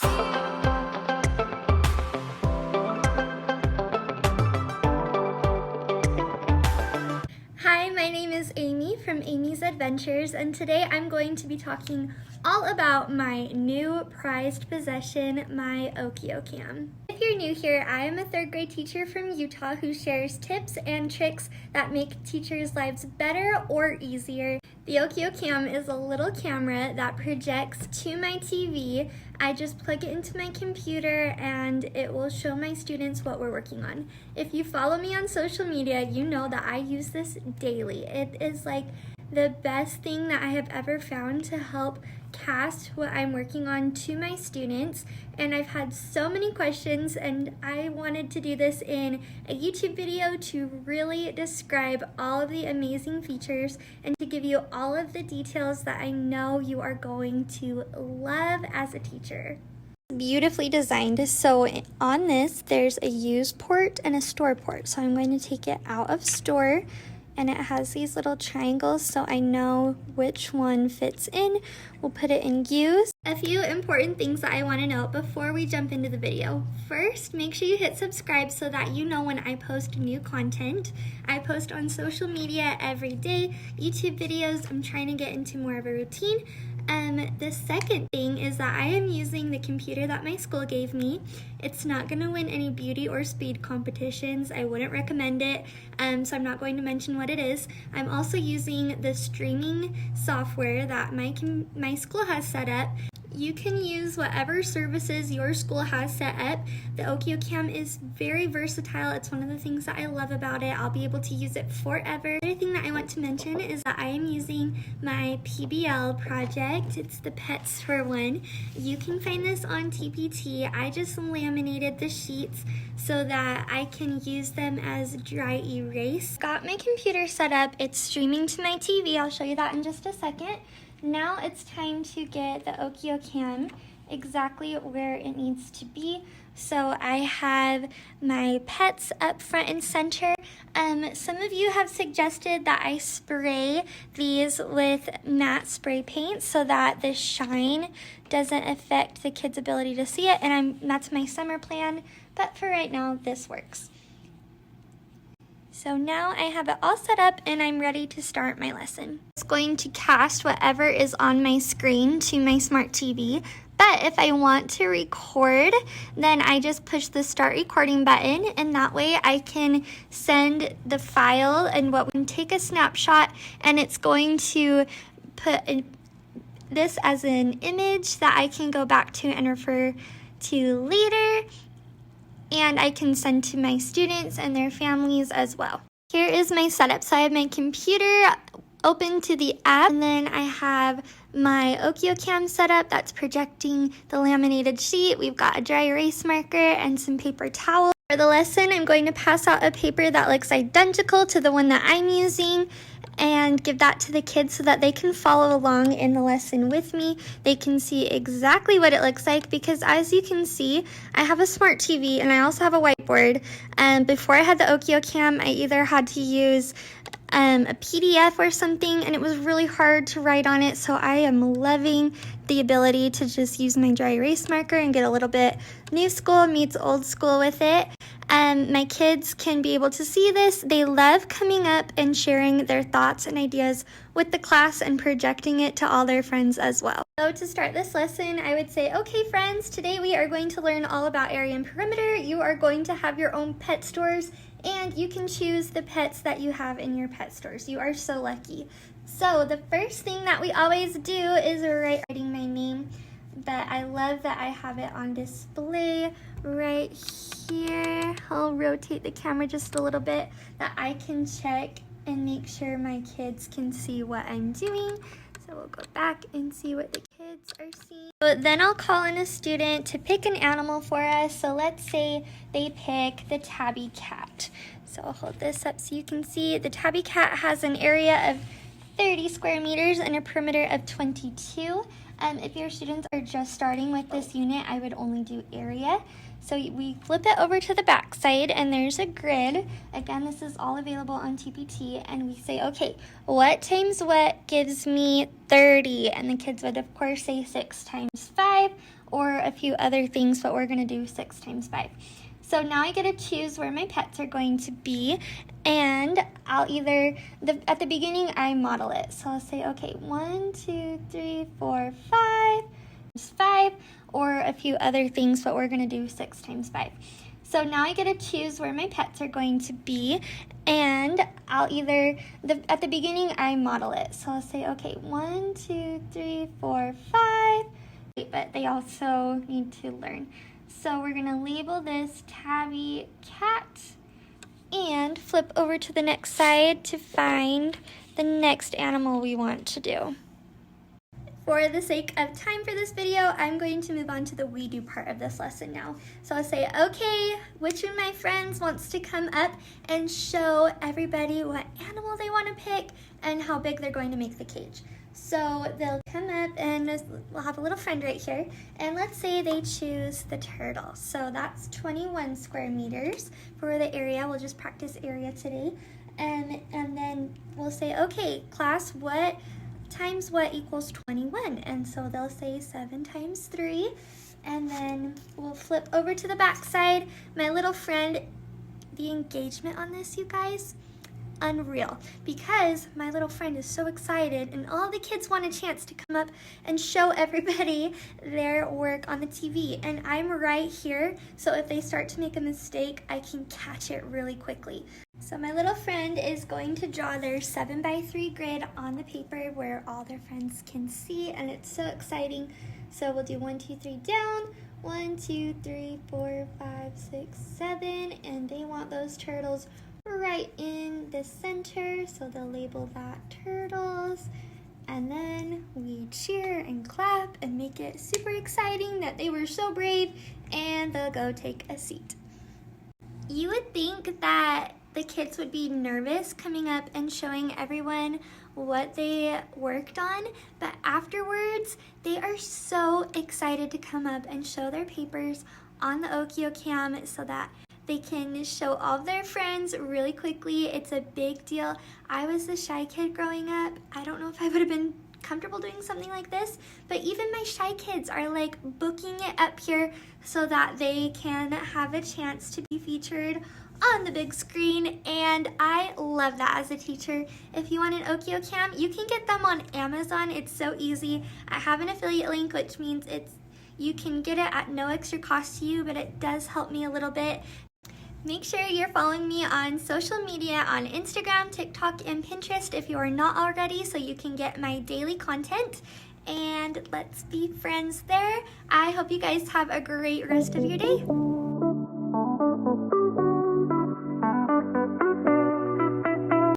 Hi, my name is Amy from Amy's Adventures, and today I'm going to be talking all about my new prized possession, my Okio Cam. If you're new here, I am a third grade teacher from Utah who shares tips and tricks that make teachers' lives better or easier. The Okio Cam is a little camera that projects to my TV. I just plug it into my computer and it will show my students what we're working on. If you follow me on social media, you know that I use this daily. It is like the best thing that I have ever found to help cast what I'm working on to my students, and I've had so many questions, and I wanted to do this in a YouTube video to really describe all of the amazing features and to give you all of the details that I know you are going to love as a teacher. Beautifully designed. So on this there's a use port and a store port, so I'm going to take it out of store, and it has these little triangles so I know which one fits in. We'll put it in use. A few important things that I want to note before we jump into the video. First, make sure you hit subscribe so that you know when I post new content. I post on social media every day, YouTube videos. I'm trying to get into more of a routine. The second thing is that I am using the computer that my school gave me. It's not going to win any beauty or speed competitions. I wouldn't recommend it, so I'm not going to mention what it is. I'm also using the streaming software that my school has set up. You can use whatever services your school has set up. The Okio Cam is very versatile. It's one of the things that I love about it. I'll be able to use it forever. The other thing that I want to mention is that I am using my PBL project. It's the Pets for One. You can find this on TPT. I just laminated the sheets so that I can use them as dry erase. Got my computer set up. It's streaming to my TV. I'll show you that in just a second. Now it's time to get the Okio Cam exactly where it needs to be. So I have my pets up front and center. Some of you have suggested that I spray these with matte spray paint so that the shine doesn't affect the kids' ability to see it, and that's my summer plan, but for right now this works. So now I have it all set up and I'm ready to start my lesson. It's going to cast whatever is on my screen to my smart TV, but if I want to record, then I just push the start recording button, and that way I can send the file and what we can take a snapshot, and it's going to put this as an image that I can go back to and refer to later, and I can send to my students and their families as well. Here is my setup. So I have my computer open to the app, and then I have my Okio Cam set up that's projecting the laminated sheet. We've got a dry erase marker and some paper towel. For the lesson, I'm going to pass out a paper that looks identical to the one that I'm using and give that to the kids so that they can follow along in the lesson with me. They can see exactly what it looks like, because as you can see, I have a smart TV and I also have a whiteboard. Before I had the Okio Cam, I either had to use a PDF or something, and it was really hard to write on it, so I am loving the ability to just use my dry erase marker and get a little bit new school meets old school with it. My kids can be able to see this. They love coming up and sharing their thoughts and ideas with the class and projecting it to all their friends as well. So to start this lesson, I would say, okay friends, today we are going to learn all about area and perimeter. You are going to have your own pet stores, and you can choose the pets that you have in your pet stores. You are so lucky. So the first thing that we always do is writing my name, but I love that I have it on display right here. I'll rotate the camera just a little bit that I can check and make sure my kids can see what I'm doing. So we'll go back and see what the kids are seeing. So then I'll call in a student to pick an animal for us. So let's say they pick the tabby cat. So I'll hold this up so you can see. The tabby cat has an area of 30 square meters and a perimeter of 22. If your students are just starting with this unit, I would only do area. So we flip it over to the back side and there's a grid. Again, this is all available on TPT, and we say, okay, what times what gives me 30? And the kids would of course say 6 times 5, or a few other things, but we're gonna do 6 times 5. So now I get to choose where my pets are going to be, and I'll either, at the beginning I model it. So I'll say, okay, 1, 2, 3, 4, 5, 5, or a few other things, but we're gonna do 6 times 5. So now I get to choose where my pets are going to be, and I'll either, at the beginning I model it. So I'll say, okay, 1, 2, 3, 4, 5, but they also need to learn. So we're gonna label this Tabby Cat and flip over to the next side to find the next animal we want to do. For the sake of time for this video, I'm going to move on to the we do part of this lesson now. So I'll say, okay, which of my friends wants to come up and show everybody what animal they want to pick and how big they're going to make the cage. So they'll come up and we'll have a little friend right here. And let's say they choose the turtle. So that's 21 square meters for the area. We'll just practice area today. And then we'll say, okay, class, what times what equals 21? And so they'll say 7 times 3. And then we'll flip over to the back side. My little friend, the engagement on this, you guys, unreal, because my little friend is so excited and all the kids want a chance to come up and show everybody their work on the TV, and I'm right here, so if they start to make a mistake, I can catch it really quickly. So my little friend is going to draw their 7x3 grid on the paper where all their friends can see, and it's so exciting. So we'll do 1, 2, 3 down, 1, 2, 3, 4, 5, 6, 7, and they want those turtles right in the center, so they'll label that turtles, and then we cheer and clap and make it super exciting that they were so brave, and they'll go take a seat. You would think that the kids would be nervous coming up and showing everyone what they worked on, but afterwards they are so excited to come up and show their papers on the Okio Cam so that they can show all of their friends really quickly. It's a big deal. I was the shy kid growing up. I don't know if I would have been comfortable doing something like this, but even my shy kids are like booking it up here so that they can have a chance to be featured on the big screen, and I love that as a teacher. If you want an Okio Cam, you can get them on Amazon. It's so easy. I have an affiliate link, which means you can get it at no extra cost to you, but it does help me a little bit. Make sure you're following me on social media on Instagram, TikTok, and Pinterest if you are not already, so you can get my daily content. And let's be friends there. I hope you guys have a great rest of your day.